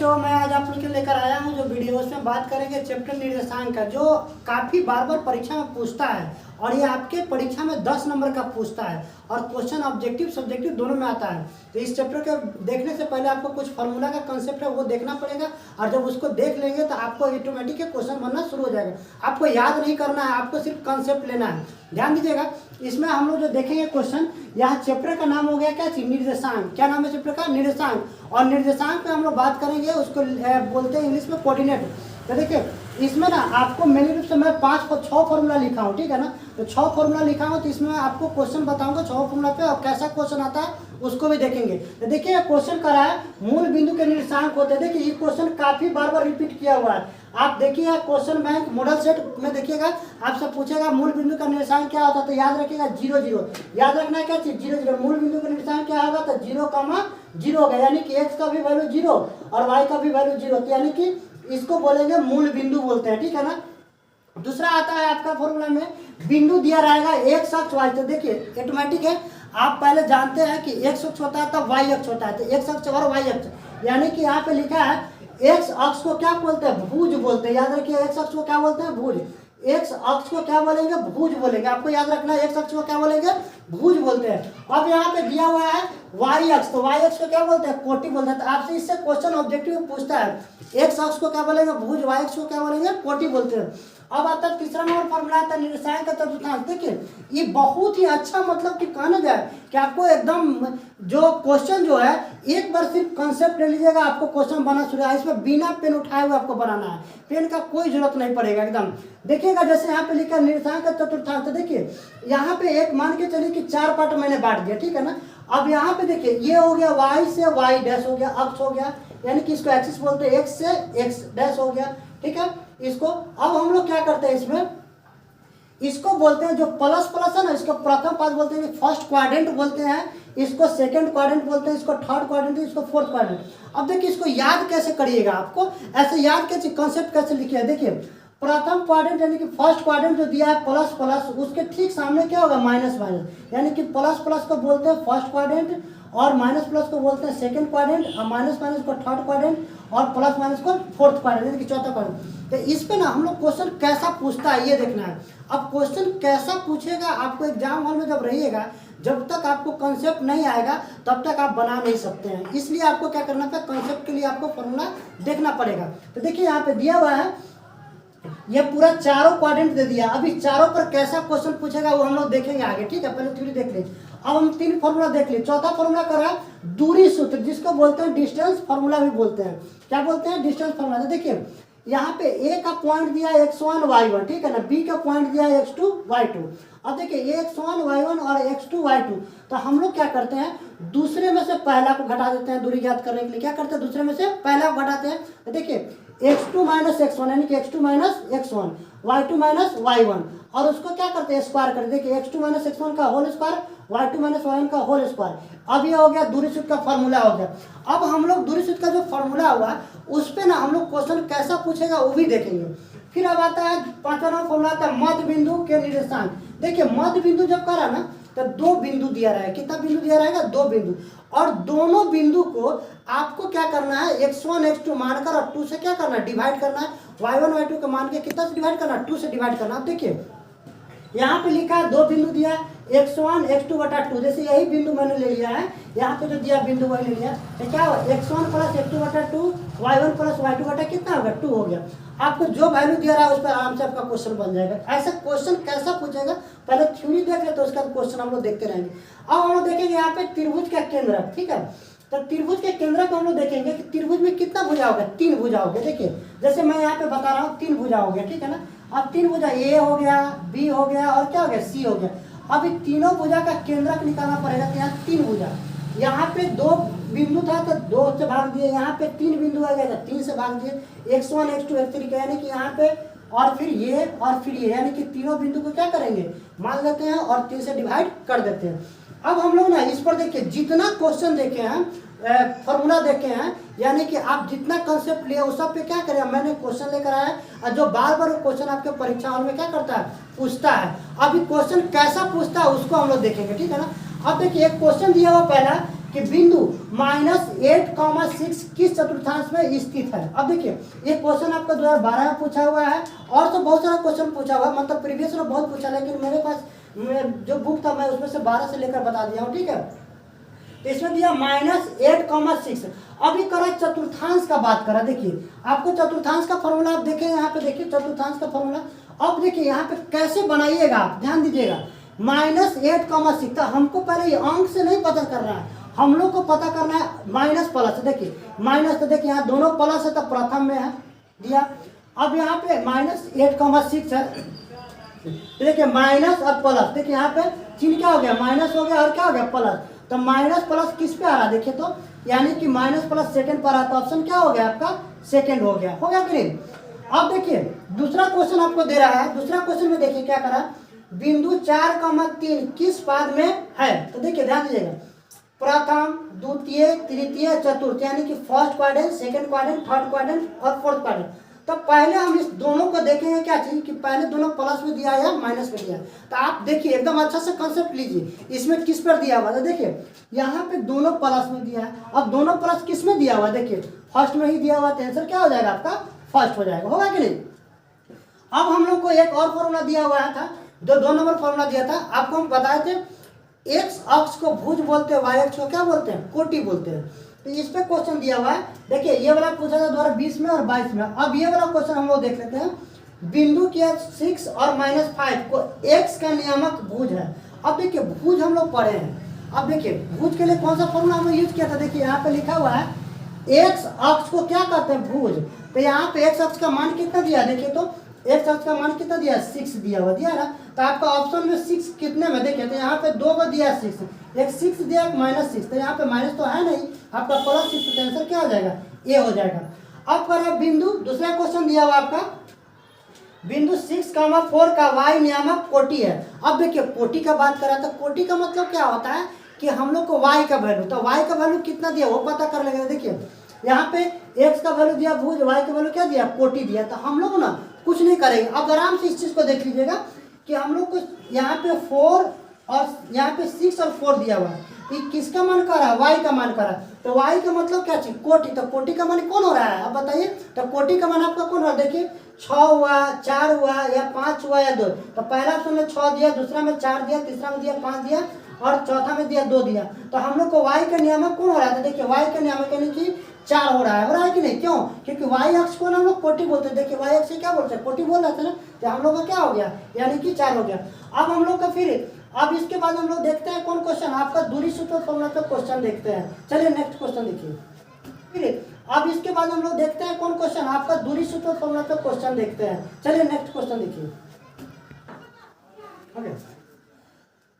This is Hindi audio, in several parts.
बच्चों, मैं आज आप लोग के लेकर आया हूँ जो वीडियो, उसमें बात करेंगे चैप्टर निर्देशांक का, जो काफ़ी बार बार परीक्षा में पूछता है और ये आपके परीक्षा में 10 नंबर का पूछता है और क्वेश्चन ऑब्जेक्टिव सब्जेक्टिव दोनों में आता है। तो इस चैप्टर के देखने से पहले आपको कुछ फार्मूला का कंसेप्ट है वो देखना पड़ेगा और जब उसको देख लेंगे तो आपको ऑटोमेटिक क्वेश्चन बनना शुरू हो जाएगा। आपको याद नहीं करना है, आपको सिर्फ कंसेप्ट लेना है। ध्यान दीजिएगा, इसमें हम लोग जो देखेंगे क्वेश्चन, यहाँ चैप्टर का नाम हो गया क्या चीज, निर्देशांक। क्या नाम है चैप्टर का? निर्देशांक। और निर्देशांक पे हम लोग बात करेंगे, उसको बोलते हैं इंग्लिश में कोऑर्डिनेट। तो देखिए इसमें ना आपको मेन रूप से मैं 6 फॉर्मूला लिखा हूँ, ठीक है ना। तो 6 फॉर्मूला लिखा हूँ, तो इसमें आपको क्वेश्चन बताऊंगा 6 फॉर्मूला पे और कैसा क्वेश्चन आता है उसको भी देखेंगे। तो देखिए क्वेश्चन करा है मूल बिंदु के निर्देशांक होते हैं। देखिए ये क्वेश्चन काफी बार बार रिपीट किया हुआ है। आप देखिए क्वेश्चन बैंक मॉडल सेट में देखिएगा, आपसे पूछेगा मूल बिंदु का निर्देशांक क्या होता है, तो याद रखिएगा 0 0। याद रखना है क्या चीज, 0 0। मूल बिंदु का निर्देशांक क्या होगा, तो 0,0 होगा, यानी कि x का भी वैल्यू 0 और y का भी वैल्यू 0, तो यानी कि इसको बोलेंगे मूल बिंदु बोलते हैं, ठीक है ना। दूसरा आता है आपका फॉर्मूला में बिंदु दिया रहेगा x अक्ष y। तो देखिए ऑटोमेटिक है, आप पहले जानते हैं कि x अक्ष होता है तब y अक्ष होता है, तो x अक्ष और y अक्ष, यानी कि यहाँ पे लिखा है x अक्ष को क्या बोलते हैं, भुज बोलते हैं। याद रखिए x अक्ष को क्या बोलते हैं, भुज। x अक्ष को क्या बोलेंगे, भुज बोलेंगे। आपको याद रखना है x अक्ष को क्या बोलेंगे, भुज बोलते हैं। अब यहाँ पे दिया हुआ है y अक्ष, तो y अक्ष को क्या बोलते हैं, कोटि बोलते हैं। तो आपसे इससे क्वेश्चन ऑब्जेक्टिव पूछता है, x अक्ष को क्या बोलेंगे, भुज, y अक्ष को क्या बोलेंगे, कोटि बोलते हैं। अब आता है तीसरा नंबर फॉर्मूला आता है निर्देशांक का चतुर्थांश। देखिए ये बहुत ही अच्छा, मतलब कि कहना जाए कि आपको एकदम जो क्वेश्चन जो है एक बार सिर्फ कंसेप्ट ले लीजिएगा, आपको क्वेश्चन बना शुरू है। इसमें बिना पेन उठाए हुए आपको बनाना है, पेन का कोई जरूरत नहीं पड़ेगा एकदम। देखिएगा जैसे यहाँ पे लिखा है निर्देशांक का चतुर्थांश, तो देखिए यहाँ पे एक मान के चलिए कि 4 पार्ट मैंने बांट दिया, ठीक है ना। अब यहाँ पे देखिए ये हो गया y से y डैश हो गया, अक्ष हो गया, यानी कि इसको एक्सिस बोलते हैं, x से x डैश हो गया, ठीक है। इसको अब हम लोग क्या करते हैं, इसमें इसको बोलते हैं जो प्लस प्लस है ना, इसको प्रथम पाद बोलते हैं, फर्स्ट क्वाड्रेंट बोलते हैं, इसको सेकंड क्वाड्रेंट बोलते हैं, इसको थर्ड क्वाड्रेंट, इसको फोर्थ क्वाड्रेंट। अब देखिए इसको याद कैसे करिएगा, आपको ऐसे याद कैसे, कंसेप्ट कैसे लिखिए। देखिए प्रथम क्वाड्रेंट यानी कि फर्स्ट क्वाड्रेंट जो दिया है प्लस प्लस, उसके ठीक सामने क्या होगा, माइनस माइनस, यानी कि प्लस प्लस को बोलते हैं फर्स्ट क्वाड्रेंट और माइनस प्लस को बोलते हैं सेकंड क्वाड्रेंट और माइनस माइनस को थर्ड क्वाड्रेंट और प्लस माइनस को फोर्थ क्वाड्रेंट, यानी कि चौथा क्वाड्रेंट। तो इस पे ना हम लोग क्वेश्चन कैसा पूछता है ये देखना है। अब क्वेश्चन कैसा पूछेगा आपको एग्जाम हॉल में जब रहिएगा, जब तक आपको कंसेप्ट नहीं आएगा तब तक आप बना नहीं सकते हैं। इसलिए आपको क्या करना है, कंसेप्ट के लिए आपको फॉर्मूला देखना पड़ेगा। तो देखिए यहाँ पे दिया हुआ है, ये पूरा चारों क्वाड्रेंट दे दिया। अभी चारों पर कैसा क्वेश्चन पूछेगा वो हम लोग देखेंगे आगे, ठीक है। पहले थ्योरी देख लीजिए। अब हम 3 फॉर्मूला देख लिए। चौथा फॉर्मूला कर रहा है दूरी सूत्र, जिसको बोलते हैं डिस्टेंस फॉर्मूला भी बोलते हैं। क्या बोलते हैं, डिस्टेंस फॉर्मूला। तो देखिए यहाँ पे ए का पॉइंट दिया x1 y1, ठीक है ना, बी का पॉइंट दिया x2 y2। अब देखिए x1 y1 और x2 y2, तो हम लोग क्या करते हैं, दूसरे में से पहला को घटा देते हैं। दूरी ज्ञात करने के लिए क्या करते हैं, दूसरे में से पहला को घटाते हैं। तो देखिए x2 माइनस x1 यानी कि x2 minus x1, y2 minus y1, और उसको क्या करते हैं, स्क्वायर करते हैं। देखिए x2 माइनस x1 का whole square, y2 minus y1 का होल स्क्वायर। अब ये हो गया दूरी सूत्र का फॉर्मूला हो गया। अब हम लोग दूरी सूत्र का जो फॉर्मूला हुआ उस पे ना हम लोग क्वेश्चन कैसा पूछेगा वो भी देखेंगे। फिर अब आता है 5वां नंबर फॉर्मूला आता है मध्य बिंदु के निर्देशांक। देखिए मध्य बिंदु जब करा ना तो 2 बिंदु दिया रहेगा। कितना बिंदु दिया रहेगा, 2 बिंदु, और दोनों बिंदु को आपको क्या करना है, x1 x2 मानकर और 2 से क्या करना है, डिवाइड करना है। y1 y2 को मान के कितना से डिवाइड करना है, 2 से डिवाइड करना। अब देखिए यहाँ पे लिखा है 2 बिंदु दिया, x1 x2 बटा 2, जैसे यही बिंदु मैंने ले लिया है, यहाँ पे जो दिया बिंदु वही ले लिया। तो क्या होगा, x1 प्लस x2 बटा 2, y1 प्लस y2 बटा कितना होगा, 2 हो गया। आपको जो वैल्यू दिया रहा है उस पर आराम से आपका क्वेश्चन बन जाएगा। ऐसा क्वेश्चन कैसा पूछेगा, पहले थ्योरी देख ले तो उसका क्वेश्चन हम लोग देखते रहेंगे। अब हम लोग देखेंगे यहाँ पे त्रिभुज का केंद्र, ठीक है। तो त्रिभुज के केंद्र को हम लोग देखेंगे कि त्रिभुज में कितना भुजा होगा, 3 भुजा हो गया। देखिए जैसे मैं यहाँ पे बता रहा हूँ 3 भुजा हो गया, ठीक है ना। अब 3 भुजा, ए हो गया, बी हो गया और क्या हो गया, सी हो गया। अब इन तीनों भुजा का केंद्रक निकालना पड़ेगा। तो यहाँ 3 भुजा, यहाँ पे 2 बिंदु था तो 2 से भाग दिए, यहाँ पे 3 बिंदु आ गया तो 3 से भाग दिए, x1 x2 x3 यानी कि यहाँ पे और फिर ये और फिर ये, यानी कि तीनों बिंदु को क्या करेंगे, मान लेते हैं और 3 से डिवाइड कर देते हैं। अब हम लोग ना इस पर देखिए जितना क्वेश्चन देखे हैं, फॉर्मूला देखे हैं, यानी कि आप जितना कंसेप्ट लिए उस सब पे क्या करें, मैंने क्वेश्चन लेकर आया और जो बार बार क्वेश्चन आपके परीक्षा हॉल में क्या करता है, पूछता है। अभी क्वेश्चन कैसा पूछता है उसको हम लोग देखेंगे, ठीक है ना। अब देखिए एक क्वेश्चन दिया हुआ पहला कि बिंदु -8,6 किस चतुर्थांश में स्थित है। अब देखिए ये क्वेश्चन आपका 2012 में पूछा हुआ है और तो बहुत सारा क्वेश्चन पूछा हुआ है, मतलब प्रीवियस में बहुत पूछा, लेकिन मेरे पास जो बुक था मैं उसमें से 12 से लेकर बता दिया हूँ, ठीक है। तो इसमें दिया -8,6। अभी करा चतुर्थांश का बात करा, देखिए आपको चतुर्थांश का फॉर्मूला आप देखें यहाँ पे, देखिए चतुर्थांश का फॉर्मूला। अब देखिए यहाँ पे कैसे बनाइएगा आप ध्यान दीजिएगा। -8,6 तो हमको पहले ये अंक से नहीं पता करना है, हम लोग को पता करना है माइनस प्लस। देखिए माइनस, तो देखिए यहाँ दोनों प्लस है तो प्रथम में है दिया। अब यहाँ पे -8,6 है, तो देखिए माइनस और प्लस, देखिए यहाँ पे चिन्ह क्या हो गया, माइनस हो गया और क्या हो गया, प्लस। तो माइनस प्लस किस पे आ रहा है देखिए, तो यानी कि माइनस प्लस सेकंड पर आ रहा है, तो ऑप्शन क्या हो गया आपका, सेकंड हो गया कि नहीं। अब देखिए दूसरा क्वेश्चन आपको दे रहा है, दूसरा क्वेश्चन में देखिए क्या करा, बिंदु 4,3 किस पाद में है। तो देखिए ध्यान दीजिएगा, प्रथम, द्वितीय, तृतीय, चतुर्थ, यानी कि first quadrant, second quadrant, third quadrant और फोर्थ क्वाड्रेंट। तो पहले हम इस दोनों को देखेंगे क्या चीज कि पहले दोनों प्लस में दिया या माइनस में दिया। तो आप देखिए एकदम अच्छा से कंसेप्ट लीजिए, इसमें किस पर दिया हुआ है, देखिए यहाँ पे दोनों प्लस में दिया है। अब दोनों प्लस किस में दिया हुआ है, देखिए फर्स्ट में ही दिया हुआ, तो आंसर क्या हो जाएगा आपका, फर्स्ट हो जाएगा, होगा कि नहीं। अब हम लोग को एक और फॉर्मूला दिया हुआ था, जो 2 नंबर फॉर्मूला दिया था, आपको हम बताए थे एक्स अक्ष को भुज बोलते हैं, वाई अक्ष को क्या बोलते हैं, कोटि बोलते हैं। तो इस पे क्वेश्चन दिया हुआ है, देखिए ये वाला पूछा था 2020 में और 22 में। अब ये वाला क्वेश्चन हम लोग देख लेते हैं, बिंदु के 6 और -5 को एक्स का नियामक भुज है। अब देखिए भुज हम लोग पढ़े हैं, अब देखिए भुज के लिए कौन सा फॉर्मूला हमने यूज किया था, देखिए यहाँ पे लिखा हुआ है एक्स अक्ष को क्या कहते हैं, भुज। तो यहाँ पे एक्स अक्ष का मान कितना दिया, देखिए तो एक्स अक्ष का मान कितना दिया, 6 दिया हुआ, दिया ना। तो आपका ऑप्शन में 6 कितने में, देखिए तो यहाँ पे 2 को दिया 6, एक 6 दिया, एक -6, तो यहाँ पे माइनस तो है नहीं, आपका +6, तो आंसर क्या हो जाएगा, ए हो जाएगा। अब करें बिंदु, दूसरा क्वेश्चन दिया हुआ आपका, बिंदु 6,4 का वाई नियामक कोटि है। अब देखिए कोटि का बात करा, तो कोटि का मतलब क्या होता है कि हम लोग को वाई का वैल्यू, तो वाई का वैल्यू कितना दिया वो पता कर लेंगे। देखिए यहाँ पे एक्स का वैल्यू दिया भुज, वाई का वैल्यू क्या दिया, कोटि दिया। तो हम लोग ना कुछ नहीं करेंगे, अब आराम से इस चीज को देख लीजिएगा कि हम लोग को यहाँ पे 4 और यहाँ पे 6 और 4 दिया हुआ है, ये किसका मान कर रहा है, वाई का मान कर रहा है। तो वाई का मतलब क्या चीज, कोटि। तो कोटि का मान कौन हो रहा है, अब बताइए। तो कोटि का मान आपका कौन हो रहा है, देखिए 6 हुआ, 4 हुआ या 5 हुआ या 2। तो पहला ऑप्शन में 6 दिया, दूसरा में 4 दिया, तीसरा में दिया 5 दिया और चौथा में दिया 2 दिया। तो हम लोग को वाई का नियामक कौन हो रहा है, देखिए वाई का नियामक यानी कि 4 हो रहा है कि नहीं, क्यों, क्योंकि वाई अक्ष को हम लोग कोटि बोलते हैं। देखिए वाई अक्ष से क्या बोलते हैं, कोटि बोल रहे थे ना, तो हम लोग का क्या हो गया, यानी कि 4 हो गया। अब हम लोग का फिर अब इसके बाद हम लोग देखते हैं कौन क्वेश्चन, आपका दूरी सूत्र फॉर्मूला पे क्वेश्चन देखते हैं। चलिए नेक्स्ट क्वेश्चन देखिए। फिर अब इसके बाद हम लोग देखते हैं कौन क्वेश्चन, आपका दूरी सूत्र फॉर्मूला पे क्वेश्चन देखते हैं। चलिए नेक्स्ट क्वेश्चन देखिए। ओके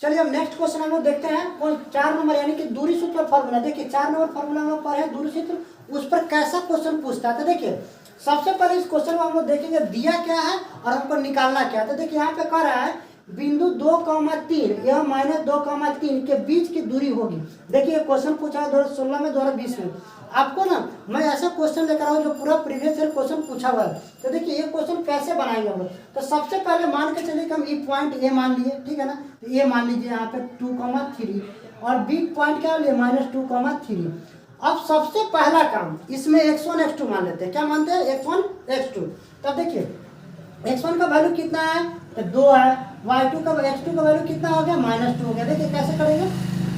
चलिए अब नेक्स्ट क्वेश्चन हम लोग देखते हैं कौन, 4 नंबर यानी कि दूरी सूत्र फॉर्मूला। देखिए 4 नंबर फॉर्मूला हम लोग पढ़े दूरी सूत्र, उस पर कैसा क्वेश्चन पूछता है। तो देखिए सबसे पहले इस क्वेश्चन में हम लोग देखेंगे दिया क्या है और हमको निकालना क्या है। तो देखिए यहाँ पे कह रहा है बिंदु 2,3 यह -2,3 के बीच की दूरी होगी। देखिए क्वेश्चन पूछा है 2016 में 2020 में। आपको ना मैं ऐसा क्वेश्चन लेकर आऊँ जो पूरा प्रीवियस ईयर क्वेश्चन पूछा हुआ है। तो देखिए ये क्वेश्चन कैसे बनाएंगे हम लोग। तो सबसे पहले मान के चलिए कि हम ई पॉइंट ए मान लिए, ठीक है ना। तो ये मान लीजिए यहाँ पे 2,3 और बी पॉइंट क्या लिए -2,3। अब सबसे पहला काम इसमें x1 x2 मान लेते हैं। क्या मानते हैं, x1 x2। तब देखिए x1 का वैल्यू कितना है, तो 2 है। y2 का x2 का वैल्यू कितना हो गया, -2 हो गया। देखिए कैसे करेंगे,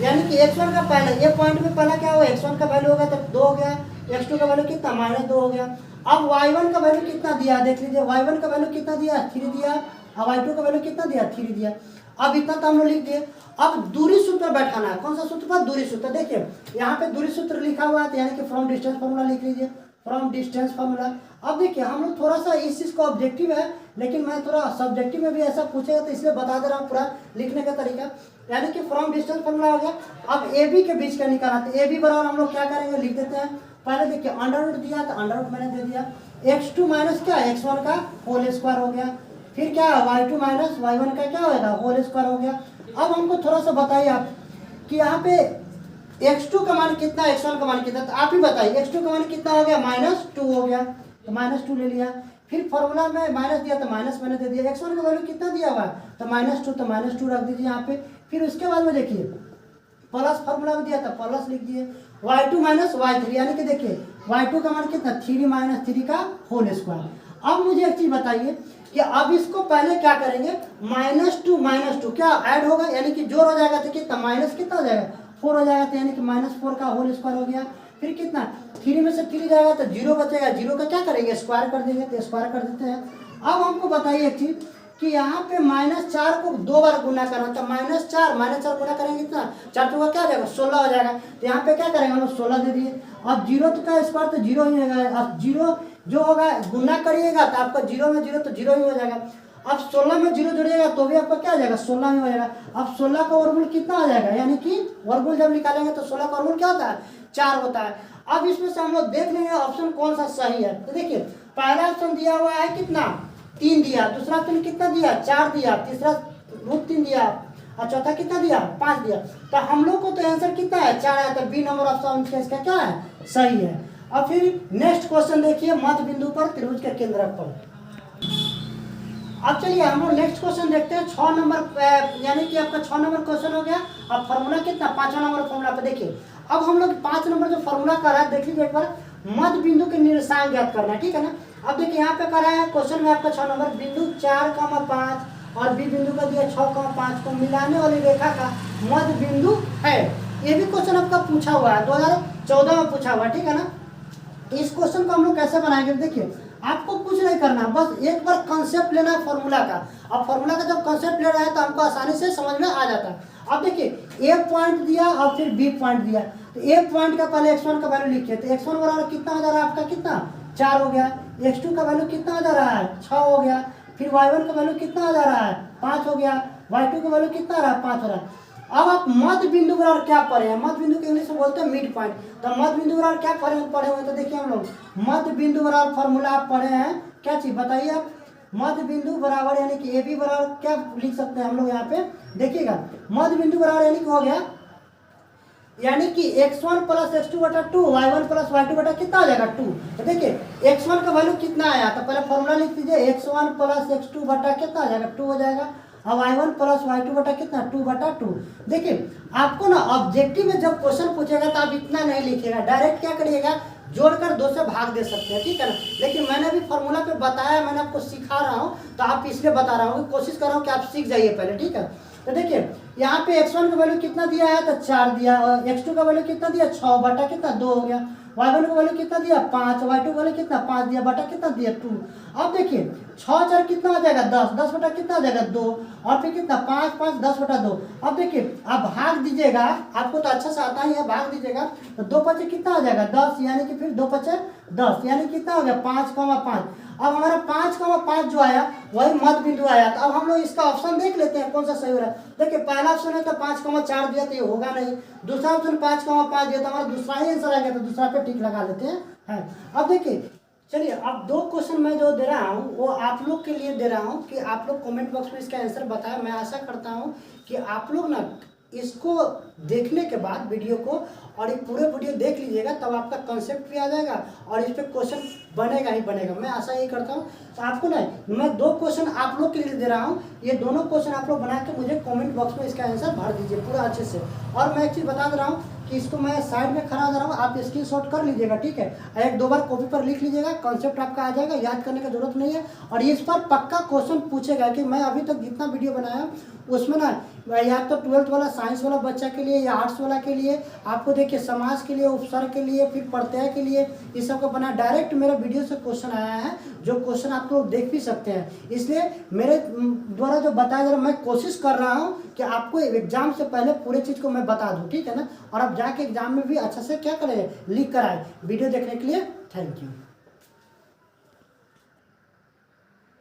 यानी कि x1 का पहले ये पॉइंट में पहला क्या हुआ, x1 का वैल्यू हो गया तो 2 हो गया, x2 का वैल्यू कितना -2 हो गया। अब y1 का वैल्यू कितना दिया, देख लीजिए y1 का वैल्यू कितना दिया, 3 दिया। अब y2 का वैल्यू कितना दिया, 3 दिया। अब इतना तो हम लोग लिख दिए। अब दूरी सूत्र बैठाना है, कौन सा सूत्र पर, दूरी सूत्र। देखिए यहाँ पे दूरी सूत्र लिखा हुआ है, यानी कि फ्रॉम डिस्टेंस फॉर्मूला लिख लीजिए, फ्रॉम डिस्टेंस फॉर्मूला। अब देखिए हम लोग थोड़ा सा इस चीज़ को ऑब्जेक्टिव है, लेकिन मैं थोड़ा सब्जेक्टिव में भी ऐसा पूछेगा तो इसलिए बता दे रहा हूँ पूरा लिखने का तरीका। यानी कि फ्रॉम डिस्टेंस फॉर्मूला हो गया। अब ए बी के बीच का निकालना, तो ए बी बराबर हम लोग क्या करेंगे, लिख देते हैं। पहले देखिए अंडर रूट दिया तो अंडर रूट मैंने दे दिया, x2 माइनस क्या x1 का होल स्क्वायर हो गया। फिर क्या y2 माइनस y1 का क्या होगा, होल स्क्वायर हो गया। अब हमको थोड़ा सा बताइए आप कि यहाँ पे x2 का मान कितना, x1 का मान कितना, तो आप ही बताइए। x2 का मान कितना हो गया, -2 हो गया, तो -2 ले लिया। फिर फॉर्मूला में माइनस दिया तो माइनस मैंने दे दिया। x1 का वैल्यू कितना दिया हुआ है, तो -2, तो -2 रख दीजिए यहाँ पे। फिर उसके बाद में देखिए प्लस फॉर्मूला में दिया था प्लस लिख दिए, y2 माइनस y3 यानी कि देखिए y2 का मान कितना 3 माइनस 3 का होल स्क्वायर। अब मुझे एक चीज बताइए कि अब इसको पहले क्या करेंगे, -2 क्या ऐड होगा यानी कि जोड़ हो जाएगा तो कितना माइनस कितना हो जाएगा 4 हो जाएगा, तो यानी कि -4 का होल स्क्वायर हो गया। फिर कितना 3 में से 3 जाएगा तो 0 बचेगा, 0 का क्या करेंगे स्क्वायर कर देंगे, तो स्क्वायर कर देते हैं। अब हमको बताइए एक चीज कि यहाँ पे -4 को 2 बार गुना करना, तो -4 गुना करेंगे कितना 4 चौका क्या हो जाएगा 16 हो जाएगा, तो यहाँ पे क्या करेंगे हम लोग 16 दे दिए। अब 0 तो का स्क्वायर तो 0 ही होगा, अब 0 जो होगा गुना करिएगा तो आपका 0 में 0 तो 0 ही हो जाएगा। अब 16 में 0 जोड़िएगा तो भी आपका क्या हो जाएगा 16 ही हो जाएगा। अब 16 का वर्गमूल कितना आ जाएगा, यानी कि वर्गमूल जब निकालेंगे तो 16 का वर्गमूल क्या होता है 4 होता है। अब इसमें से हम लोग देख लेंगे ऑप्शन कौन सा सही है। तो देखिए पहला ऑप्शन दिया हुआ है कितना 3 दिया, दूसरा ऑप्शन कितना दिया 4 दिया, तीसरा √3 दिया और चौथा कितना दिया 5 दिया। तो हम लोग को तो आंसर कितना है 4 है, तो बी नंबर ऑप्शन इसका क्या है सही है। अब फिर नेक्स्ट क्वेश्चन देखिए मध्य बिंदु पर त्रिभुज के केंद्र पर। अब चलिए हम लोग नेक्स्ट क्वेश्चन देखते हैं 6 नंबर यानी कि आपका 6 नंबर क्वेश्चन हो गया। अब फॉर्मूला कितना 5वां नंबर फॉर्मूला पे देखिए। अब हम लोग 5 नंबर जो फॉर्मूला कर रहा है देख लीजिए एक बार, मध्य बिंदु के निर्देशांक ज्ञात करना है, ठीक है ना। अब देखिए यहाँ पे कर रहा है क्वेश्चन में आपका 6 नंबर बिंदु 4,5 और बी बिंदु का दिया 6,5 को मिलाने वाली रेखा का मध्य बिंदु है। ये भी क्वेश्चन आपका पूछा हुआ है 2014 में पूछा हुआ है, ठीक है ना। इस क्वेश्चन को हम लोग कैसे बनाएंगे देखिए, आपको कुछ नहीं करना, बस एक बार कंसेप्ट लेना है फॉर्मूला का। अब फॉर्मूला का जब कंसेप्ट ले रहा है तो हमको आसानी से समझ में आ जाता है। अब देखिए ए पॉइंट दिया और फिर बी पॉइंट दिया, तो ए पॉइंट का पहले x1 का वैल्यू लिखिए, तो x1 बराबर कितना हो जा रहा है आपका कितना 4 हो गया, x2 का वैल्यू कितना हो जा रहा है 6 हो गया, फिर y1 का वैल्यू कितना हो जा रहा है 5 हो गया, y2 का वैल्यू कितना आ रहा है 5 हो रहा है। अब आप मध्य बिंदु बराबर क्या पढ़े हैं, मध्य बिंदु के इंग्लिश में बोलते हैं मिड पॉइंट, तो मध्य बिंदु बराबर क्या पढ़े हुए, तो देखिए हम लोग मध्य बिंदु बराबर फॉर्मूला आप पढ़े हैं क्या चीज बताइए आप, मध्य बिंदु बराबर यानी कि ए बी बराबर क्या लिख सकते हैं हम लोग यहाँ पे देखिएगा, मध्य बिंदु बराबर यानी कि हो गया यानी कि x1 प्लस x2 बटा 2 y1 प्लस y2 बटा कितना आ जाएगा 2। तो देखिए x1 का वैल्यू कितना आया, तो पहले फॉर्मूला लिख दीजिए x1 प्लस x2 बटा कितना आ जाएगा 2 हो जाएगा, अब y1 प्लस y2 बटा कितना 2 बटा 2। देखिए आपको ना ऑब्जेक्टिव में जब क्वेश्चन पूछेगा तो आप इतना नहीं लिखिएगा, डायरेक्ट क्या करिएगा जोड़कर 2 से भाग दे सकते हैं, ठीक है ना। लेकिन मैंने अभी फॉर्मूला पे बताया, मैंने आपको सिखा रहा हूँ तो आप इसलिए बता रहा हूँ, कोशिश कर रहा हूँ कि आप सीख जाइए पहले, ठीक है। तो देखिए यहाँ पे x1 का वैल्यू कितना दिया है तो 4 दिया, और x2 का वैल्यू कितना दिया 6 बटा कितना 2 हो गया, y1 का वैल्यू कितना दिया 5, y2 का वैल्यू कितना 5 दिया बटा कितना दिया 2। अब देखिए 6 4 कितना हो जाएगा 10, 10 बटा कितना हो जाएगा 2, और फिर कितना 5 5 10 बटा 2। अब देखिए आप भाग दीजिएगा, आपको तो अच्छा से आता ही है, भाग दीजिएगा तो 2 पचे कितना हो जाएगा 10, यानी कि फिर 2 पचे 10 यानी कितना हो गया 5,5। अब हमारा 5,5 जो आया वही मध्य बिंदु आया। तो अब हम लोग इसका ऑप्शन देख लेते हैं कौन सा सही हो रहा है। देखिए पहला ऑप्शन है तो 5,4 दिया तो ये होगा नहीं, दूसरा ऑप्शन 5,5 दिया तो हमारा दूसरा ही आंसर आ गया, तो दूसरा पे टिक लगा लेते हैं। अब देखिए चलिए अब 2 क्वेश्चन मैं जो दे रहा हूँ वो आप लोग के लिए दे रहा हूँ कि आप लोग कमेंट बॉक्स में इसका आंसर बताएं। मैं आशा करता हूँ कि आप लोग ना इसको देखने के बाद वीडियो को और ये पूरे वीडियो देख लीजिएगा, तब आपका कंसेप्ट भी आ जाएगा और इस पर क्वेश्चन बनेगा ही बनेगा, मैं आशा यही करता हूँ। तो आपको ना मैं 2 क्वेश्चन आप लोग के लिए दे रहा हूँ, ये दोनों क्वेश्चन आप लोग बना के मुझे कमेंट बॉक्स में इसका आंसर भर दीजिए पूरा अच्छे से। और मैं एक चीज़ बता दे रहा हूँ कि इसको मैं साइड में खड़ा दे रहा हूँ, आप स्क्रीनशॉट कर लीजिएगा, ठीक है। 1-2 बार कॉपी पर लिख लीजिएगा, कंसेप्ट आपका आ जाएगा, याद करने की जरूरत नहीं है। और इस पर पक्का क्वेश्चन पूछेगा कि मैं अभी तक जितना वीडियो बनाया उसमें ना या तो 12th वाला साइंस वाला बच्चा के लिए या आर्ट्स वाला के लिए, आपको देखिए समाज के लिए, उपसर्ग के लिए, फिर प्रत्यय के लिए, इस सब का बना डायरेक्ट मेरे वीडियो से क्वेश्चन आया है, जो क्वेश्चन आप लोग देख भी सकते हैं। इसलिए मेरे द्वारा जो बताया जा रहा है, मैं कोशिश कर रहा हूँ कि आपको एग्जाम से पहले पूरे चीज़ को मैं बता दूँ, ठीक है ना। और अब जाके एग्जाम में भी अच्छा से क्या करें लिख कर आए। वीडियो देखने के लिए थैंक यू।